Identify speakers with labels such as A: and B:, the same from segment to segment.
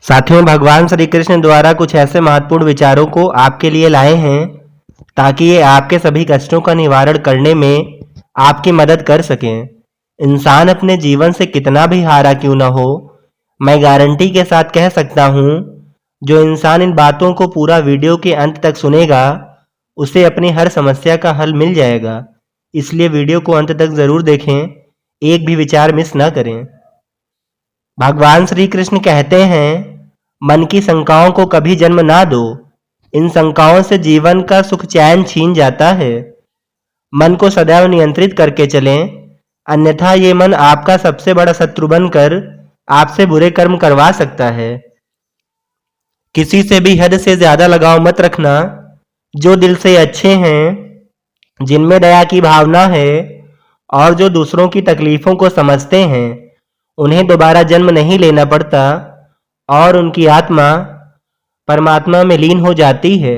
A: साथियों, भगवान श्री कृष्ण द्वारा कुछ ऐसे महत्वपूर्ण विचारों को आपके लिए लाए हैं ताकि ये आपके सभी कष्टों का निवारण करने में आपकी मदद कर सकें। इंसान अपने जीवन से कितना भी हारा क्यों न हो, मैं गारंटी के साथ कह सकता हूँ, जो इंसान इन बातों को पूरा वीडियो के अंत तक सुनेगा उसे अपनी हर समस्या का हल मिल जाएगा। इसलिए वीडियो को अंत तक जरूर देखें, एक भी विचार मिस न करें। भगवान श्री कृष्ण कहते हैं, मन की शंकाओं को कभी जन्म ना दो। इन शंकाओं से जीवन का सुख चैन छीन जाता है। मन को सदैव नियंत्रित करके चलें, अन्यथा ये मन आपका सबसे बड़ा शत्रु बनकर आपसे बुरे कर्म करवा सकता है। किसी से भी हद से ज्यादा लगाव मत रखना। जो दिल से अच्छे हैं, जिनमें दया की भावना है और जो दूसरों की तकलीफों को समझते हैं, उन्हें दोबारा जन्म नहीं लेना पड़ता और उनकी आत्मा परमात्मा में लीन हो जाती है।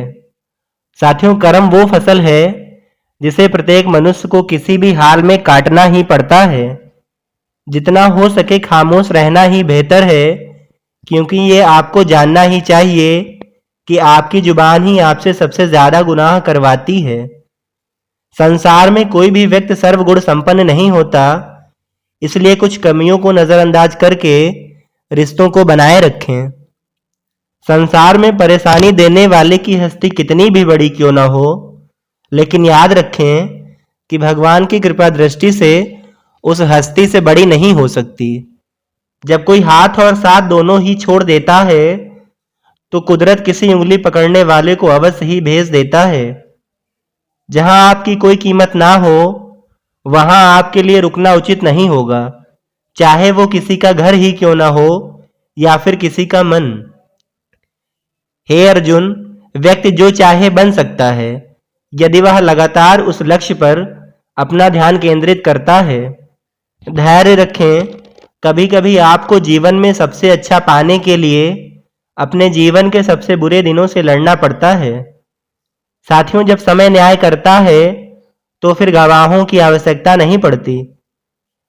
A: साथियों, कर्म वो फसल है जिसे प्रत्येक मनुष्य को किसी भी हाल में काटना ही पड़ता है। जितना हो सके खामोश रहना ही बेहतर है, क्योंकि ये आपको जानना ही चाहिए कि आपकी जुबान ही आपसे सबसे ज्यादा गुनाह करवाती है। संसार में कोई भी व्यक्ति सर्वगुण संपन्न नहीं होता, इसलिए कुछ कमियों को नजरअंदाज करके रिश्तों को बनाए रखें। संसार में परेशानी देने वाले की हस्ती कितनी भी बड़ी क्यों न हो, लेकिन याद रखें कि भगवान की कृपा दृष्टि से उस हस्ती से बड़ी नहीं हो सकती। जब कोई हाथ और साथ दोनों ही छोड़ देता है तो कुदरत किसी उंगली पकड़ने वाले को अवश्य ही भेज देता है। जहां आपकी कोई कीमत ना हो, वहां आपके लिए रुकना उचित नहीं होगा, चाहे वो किसी का घर ही क्यों ना हो या फिर किसी का मन। हे अर्जुन, व्यक्ति जो चाहे बन सकता है, यदि वह लगातार उस लक्ष्य पर अपना ध्यान केंद्रित करता है। धैर्य रखें, कभी कभी आपको जीवन में सबसे अच्छा पाने के लिए अपने जीवन के सबसे बुरे दिनों से लड़ना पड़ता है। साथियों, जब समय न्याय करता है तो फिर गवाहों की आवश्यकता नहीं पड़ती।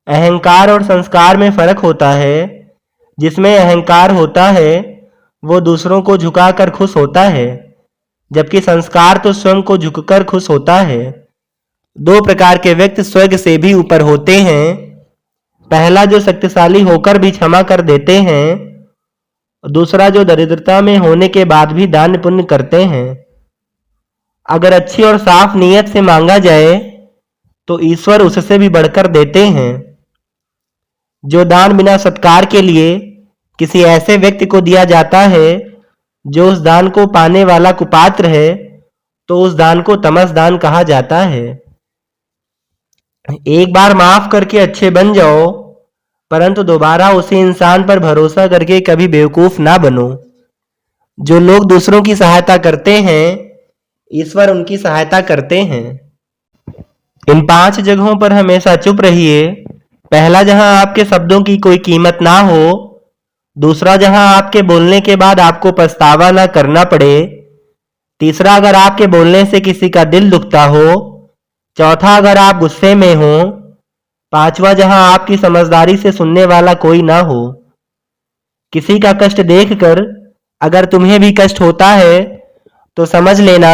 A: अहंकार और संस्कार में फर्क होता है। जिसमें अहंकार होता है वो दूसरों को झुकाकर खुश होता है, जबकि संस्कार तो स्वयं को झुककर खुश होता है। दो प्रकार के व्यक्ति स्वर्ग से भी ऊपर होते हैं। पहला जो शक्तिशाली होकर भी क्षमा कर देते हैं, दूसरा जो दरिद्रता में होने के बाद भी दान पुण्य करते हैं। अगर अच्छी और साफ नीयत से मांगा जाए तो ईश्वर उससे भी बढ़कर देते हैं। जो दान बिना सत्कार के लिए किसी ऐसे व्यक्ति को दिया जाता है जो उस दान को पाने वाला कुपात्र है, तो उस दान को तमस दान कहा जाता है। एक बार माफ करके अच्छे बन जाओ, परंतु दोबारा उसी इंसान पर भरोसा करके कभी बेवकूफ ना बनो। जो लोग दूसरों की सहायता करते हैं, ईश्वर उनकी सहायता करते हैं। इन 5 जगहों पर हमेशा चुप रहिए। पहला, जहां आपके शब्दों की कोई कीमत ना हो। दूसरा, जहां आपके बोलने के बाद आपको पछतावा ना करना पड़े। तीसरा, अगर आपके बोलने से किसी का दिल दुखता हो। चौथा, अगर आप गुस्से में हो। पांचवा, जहां आपकी समझदारी से सुनने वाला कोई ना हो। किसी का कष्ट देखकर अगर तुम्हें भी कष्ट होता है तो समझ लेना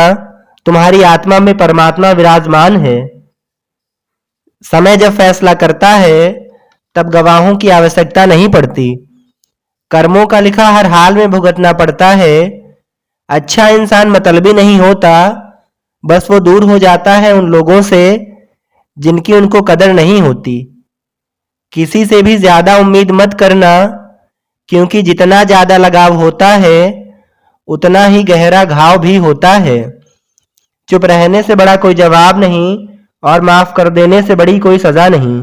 A: तुम्हारी आत्मा में परमात्मा विराजमान है। समय जब फैसला करता है तब गवाहों की आवश्यकता नहीं पड़ती। कर्मों का लिखा हर हाल में भुगतना पड़ता है। अच्छा इंसान मतलबी नहीं होता, बस वो दूर हो जाता है उन लोगों से जिनकी उनको कदर नहीं होती। किसी से भी ज्यादा उम्मीद मत करना, क्योंकि जितना ज्यादा लगाव होता है उतना ही गहरा घाव भी होता है। चुप रहने से बड़ा कोई जवाब नहीं और माफ कर देने से बड़ी कोई सजा नहीं।